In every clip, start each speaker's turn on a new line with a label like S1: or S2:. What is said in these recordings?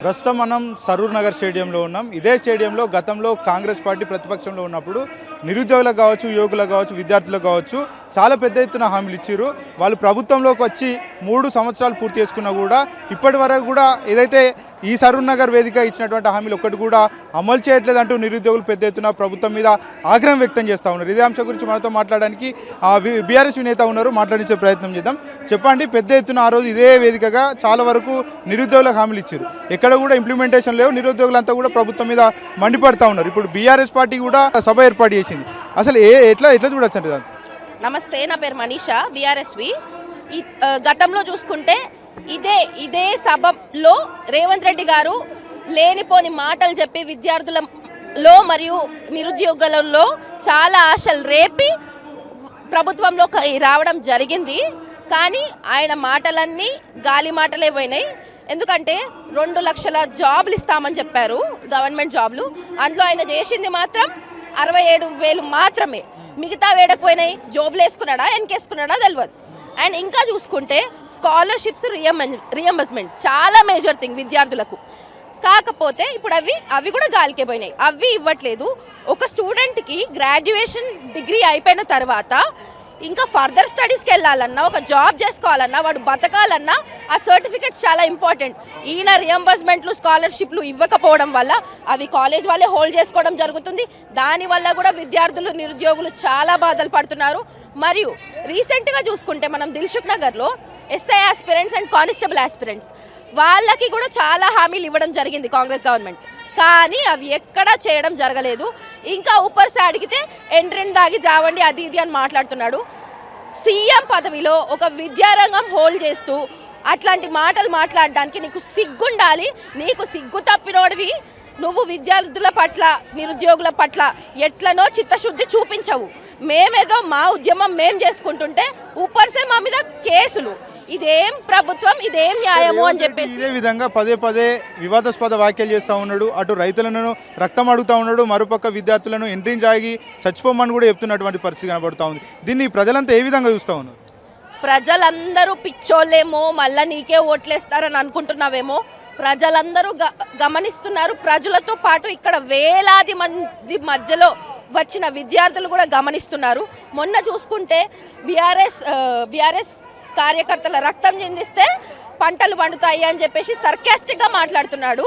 S1: ప్రస్తుతం మనం సరూర్ నగర్ స్టేడియంలో ఉన్నాం. ఇదే స్టేడియంలో గతంలో కాంగ్రెస్ పార్టీ ప్రతిపక్షంలో ఉన్నప్పుడు నిరుద్యోగులకు కావచ్చు, యువకులకు కావచ్చు, విద్యార్థులకు కావచ్చు చాలా పెద్ద ఎత్తున హామీలు ఇచ్చారు. వాళ్ళు ప్రభుత్వంలోకి వచ్చి 3 సంవత్సరాలు పూర్తి చేసుకున్నా కూడా ఇప్పటి వరకు కూడా ఏదైతే ఈ సరూర్ నగర్ వేదిక ఇచ్చినటువంటి హామీలు ఒక్కటి కూడా అమలు చేయట్లేదంటూ నిరుద్యోగులు పెద్ద ఎత్తున ప్రభుత్వం మీద ఆగ్రహం వ్యక్తం చేస్తూ ఉన్నారు. ఇదే అంశం గురించి మనతో మాట్లాడడానికి బీఆర్ఎస్ నేత ఉన్నారు, మాట్లాడించే ప్రయత్నం చేద్దాం. చెప్పండి, పెద్ద ఎత్తున ఆ రోజు ఇదే వేదికగా చాలా వరకు నిరుద్యోగులకు హామీలు ఇచ్చారు, ఎక్కడ కూడా ఇంప్లిమెంటేషన్ లేవు, నిరుద్యోగులంతా కూడా ప్రభుత్వం మీద మండిపడతా ఉన్నారు. ఇప్పుడు బీఆర్ఎస్ పార్టీ కూడా సభ ఏర్పాటు చేసింది. అసలు ఎట్లా చూడొచ్చు అంటే?
S2: నమస్తే, నా పేరు మనీషా, బీఆర్ఎస్వి. గతంలో చూసుకుంటే ఇదే సభలో రేవంత్ రెడ్డి గారు లేనిపోని మాటలు చెప్పి విద్యార్థులలో మరియు నిరుద్యోగులలో చాలా ఆశలు రేపి ప్రభుత్వంలోకి రావడం జరిగింది. కానీ ఆయన మాటలన్నీ గాలి మాటలే పోయినాయి. ఎందుకంటే 2 లక్షల జాబులు ఇస్తామని చెప్పారు, గవర్నమెంట్ జాబ్లు. అందులో ఆయన చేసింది మాత్రం 67,000 మాత్రమే. మిగతా వేడకపోయినాయి. జాబ్లు వేసుకున్నాడా, వెనకేసుకున్నాడా తెలియదు. అండ్ ఇంకా చూసుకుంటే స్కాలర్షిప్స్ రియంబర్స్మెంట్ చాలా మేజర్ థింగ్ విద్యార్థులకు. కాకపోతే ఇప్పుడు అవి కూడా గాలికే పోయినాయి. అవి ఇవ్వట్లేదు. ఒక స్టూడెంట్కి గ్రాడ్యుయేషన్ డిగ్రీ అయిపోయిన తర్వాత ఇంకా ఫర్దర్ స్టడీస్కి వెళ్ళాలన్నా, ఒక జాబ్ చేసుకోవాలన్నా, వాడు బతకాలన్నా ఆ సర్టిఫికెట్స్ చాలా ఇంపార్టెంట్. ఈయన రియంబర్స్మెంట్లు, స్కాలర్షిప్లు ఇవ్వకపోవడం వల్ల అవి కాలేజ్ వాళ్ళే హోల్డ్ చేసుకోవడం జరుగుతుంది. దానివల్ల కూడా విద్యార్థులు, నిరుద్యోగులు చాలా బాధలు పడుతున్నారు. మరియు రీసెంట్గా చూసుకుంటే మనం దిల్సుఖ్ నగర్లో SI aspirants and constable aspirants వాళ్ళకి కూడా చాలా హామీలు ఇవ్వడం జరిగింది కాంగ్రెస్ గవర్నమెంట్. కానీ అవి ఎక్కడా చేయడం జరగలేదు. ఇంకా ఊపర్స్ అడిగితే ఎంట్రెన్ దాగి జావండి అది ఇది అని మాట్లాడుతున్నాడు. సీఎం పదవిలో ఒక విద్యారంగం హోల్డ్ చేస్తూ అట్లాంటి మాటలు మాట్లాడడానికి నీకు సిగ్గుండాలి. నీకు సిగ్గు తప్పినోడివి నువ్వు విద్యార్థుల పట్ల, నిరుద్యోగుల పట్ల ఎట్లనో చిత్తశుద్ధి చూపించవు. మేమేదో మా ఉద్యమం మేం చేసుకుంటుంటే ఊపర్సే మా మీద కేసులు. ఇదేం ప్రభుత్వం, ఇదేం న్యాయము అని చెప్పేసి
S1: ఇదే విధంగా పదే వివాదాస్పద వ్యాఖ్యలు చేస్తూ ఉన్నాడు. అటు రైతులను రక్తం అడుగుతూ ఉన్నాడు, మరోపక్క విద్యార్థులను ఎంట్రీని జాగి చచ్చిపోమని కూడా చెప్తున్నటువంటి పరిస్థితి కనబడుతూ ఉంది. దీన్ని ప్రజలంతా ఏ విధంగా చూస్తూ ఉన్నారు?
S2: ప్రజలందరూ పిచ్చోళ్ళేమో, మళ్ళీ నీకే ఓట్లేస్తారని అనుకుంటున్నావేమో. ప్రజలందరూ గమనిస్తున్నారు. ప్రజలతో పాటు ఇక్కడ వేలాది మంది మధ్యలో వచ్చిన విద్యార్థులు కూడా గమనిస్తున్నారు. మొన్న చూసుకుంటే బీఆర్ఎస్ కార్యకర్తల రక్తం చిందిస్తే పంటలు పండుతాయి అని చెప్పేసి సర్కాస్టిక్గా మాట్లాడుతున్నాడు.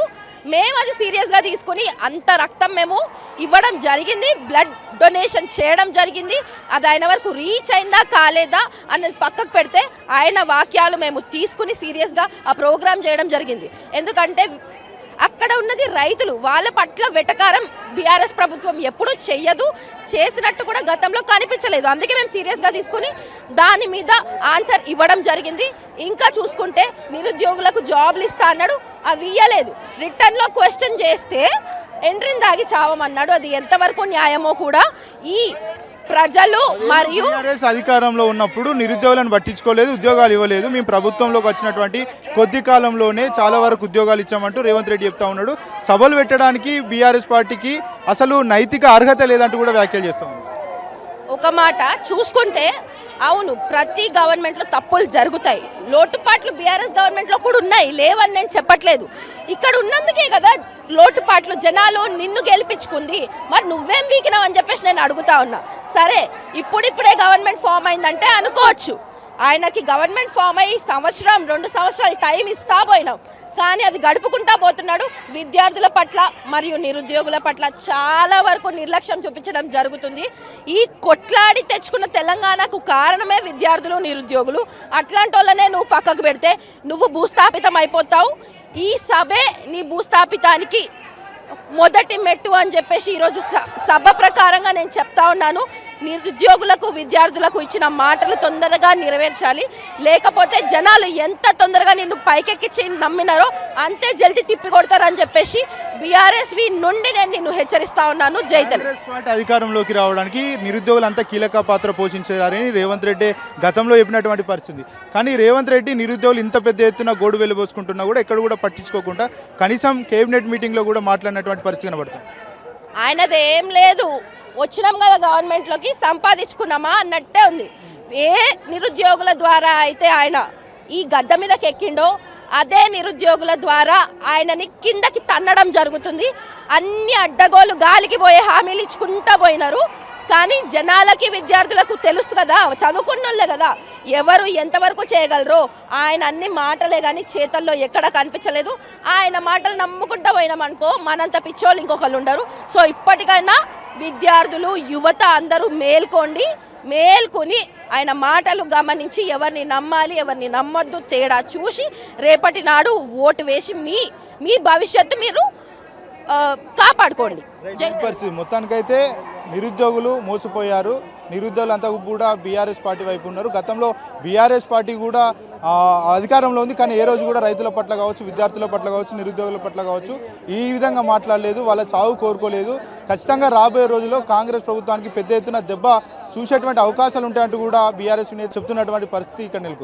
S2: మేము అది సీరియస్గా తీసుకుని అంత రక్తం మేము ఇవ్వడం జరిగింది, బ్లడ్ డొనేషన్ చేయడం జరిగింది. అది ఆయన వరకు రీచ్ అయిందా కాలేదా అన్నది పక్కకు పెడితే ఆయన వాక్యాలు మేము తీసుకుని సీరియస్గా ఆ ప్రోగ్రామ్ చేయడం జరిగింది. ఎందుకంటే అక్కడ ఉన్నది రైతులు, వాళ్ళ పట్ల వెటకారం బీఆర్ఎస్ ప్రభుత్వం ఎప్పుడూ చెయ్యదు, చేసినట్టు కూడా గతంలో కనిపించలేదు. అందుకే మేము సీరియస్గా తీసుకుని దాని మీద ఆన్సర్ ఇవ్వడం జరిగింది. ఇంకా చూసుకుంటే నిరుద్యోగులకు జాబ్లు ఇస్తా అన్నాడు, అవి ఇయ్యలేదు. రిటర్న్లో క్వశ్చన్ చేస్తే ఎంట్రీని దాగి చావమన్నాడు. అది ఎంతవరకు న్యాయమో కూడా ఈ ప్రజలు మరియు
S1: అధికారంలో ఉన్నప్పుడు నిరుద్యోగులను పట్టించుకోలేదు, ఉద్యోగాలు ఇవ్వలేదు. మేము ప్రభుత్వంలోకి వచ్చినటువంటి కొద్ది కాలంలోనే చాలా వరకు ఉద్యోగాలు ఇచ్చామంటూ రేవంత్ రెడ్డి చెప్తా ఉన్నాడు. సభలు పెట్టడానికి బీఆర్ఎస్ పార్టీకి అసలు నైతిక అర్హత లేదంటూ కూడా వ్యాఖ్యలు చేస్తా ఉన్నాడు.
S2: ఒక మాట చూసుకుంటే అవును, ప్రతి గవర్నమెంట్లో తప్పులు జరుగుతాయి, లోటుపాట్లు బీఆర్ఎస్ గవర్నమెంట్లో కూడా ఉన్నాయి, లేవని నేను చెప్పట్లేదు. ఇక్కడ ఉన్నందుకే కదా లోటుపాట్లు. జనాలు నిన్ను గెలిపించుకుంది, మరి నువ్వేం బీకినావు అని చెప్పేసి నేను అడుగుతా ఉన్నా. సరే, ఇప్పుడిప్పుడే గవర్నమెంట్ ఫామ్ అయిందంటే అనుకోవచ్చు. ఆయనకి గవర్నమెంట్ ఫామ్ అయ్యి 1-2 సంవత్సరాలు టైం ఇస్తా పోయినాం, కానీ అది గడుపుకుంటా పోతున్నాడు. విద్యార్థుల పట్ల మరియు నిరుద్యోగుల పట్ల చాలా వరకు నిర్లక్ష్యం చూపించడం జరుగుతుంది. ఈ కొట్లాడి తెచ్చుకున్న తెలంగాణకు కారణమే విద్యార్థులు, నిరుద్యోగులు. అట్లాంటి వాళ్ళనే నువ్వు పక్కకు పెడితే నువ్వు భూస్థాపితం అయిపోతావు. ఈ సభే నీ భూస్థాపితానికి మొదటి మెట్టు అని చెప్పేసి ఈరోజు సభ ప్రకారంగా నేను చెప్తా ఉన్నాను. నిరుద్యోగులకు, విద్యార్థులకు ఇచ్చిన మాటలు తొందరగా నెరవేర్చాలి. లేకపోతే జనాలు ఎంత తొందరగా నిన్ను పైకెక్కించి నమ్మినారో అంతే జల్దీ తిప్పి కొడతారని చెప్పేసి బీఆర్ఎస్వి నుండి నేను నిన్ను హెచ్చరిస్తా ఉన్నాను.
S1: పార్టీ అధికారంలోకి రావడానికి నిరుద్యోగులంతా కీలక పాత్ర పోషించారని రేవంత్ రెడ్డి గతంలో చెప్పినటువంటి పరిస్థితి. కానీ రేవంత్ రెడ్డి నిరుద్యోగులు ఇంత పెద్ద ఎత్తున గోడు వెళ్ళబోసుకుంటున్నా కూడా ఎక్కడ కూడా పట్టించుకోకుండా కనీసం కేబినెట్ మీటింగ్లో కూడా మాట్లాడినటువంటి పరిస్థితి కనబడుతుంది.
S2: ఆయనది ఏం లేదు, వచ్చినాం కదా గవర్నమెంట్లోకి, సంపాదించుకున్నామా అన్నట్టే ఉంది. ఏ నిరుద్యోగుల ద్వారా అయితే ఆయన ఈ గద్ద మీదకి ఎక్కిండో అదే నిరుద్యోగుల ద్వారా ఆయనని కిందకి తన్నడం జరుగుతుంది. అన్ని అడ్డగోలు గాలికి పోయే హామీలు ఇచ్చుకుంటా పోయినారు. కానీ జనాలకి విద్యార్థులకు తెలుసు కదా, చదువుకున్నోళ్ళే కదా, ఎవరు ఎంతవరకు చేయగలరో. ఆయన అన్ని మాటలే కానీ చేతల్లో ఎక్కడ కనిపించలేదు. ఆయన మాటలు నమ్ముకుంటా పోయినామనుకో మనంత పిచ్చోళ్ళు ఇంకొకళ్ళు ఉండరు. సో ఇప్పటికైనా విద్యార్థులు, యువత అందరూ మేల్కొని ఆయన మాటలు గమనించి ఎవరిని నమ్మాలి, ఎవరిని నమ్మొద్దు తేడా చూసి రేపటి నాడు ఓటు వేసి మీ భవిష్యత్తు మీరు కాపాడుకోండి.
S1: పరిస్థితి మొత్తానికైతే నిరుద్యోగులు మోసపోయారు. నిరుద్యోగులంతా కూడా బీఆర్ఎస్ పార్టీ వైపు ఉన్నారు. గతంలో బీఆర్ఎస్ పార్టీ కూడా అధికారంలో ఉంది, కానీ ఏ రోజు కూడా రైతుల పట్ల కావచ్చు, విద్యార్థుల పట్ల కావచ్చు, నిరుద్యోగుల పట్ల కావచ్చు ఈ విధంగా మాట్లాడలేదు. వాళ్ళ చావు కోరుకోలేదు. ఖచ్చితంగా రాబోయే రోజుల్లో కాంగ్రెస్ ప్రభుత్వానికి పెద్ద ఎత్తున దెబ్బ చూసేటువంటి అవకాశాలు ఉంటాయంటూ కూడా బీఆర్ఎస్ చెప్తున్నటువంటి పరిస్థితి ఇక్కడ నెలకొంది.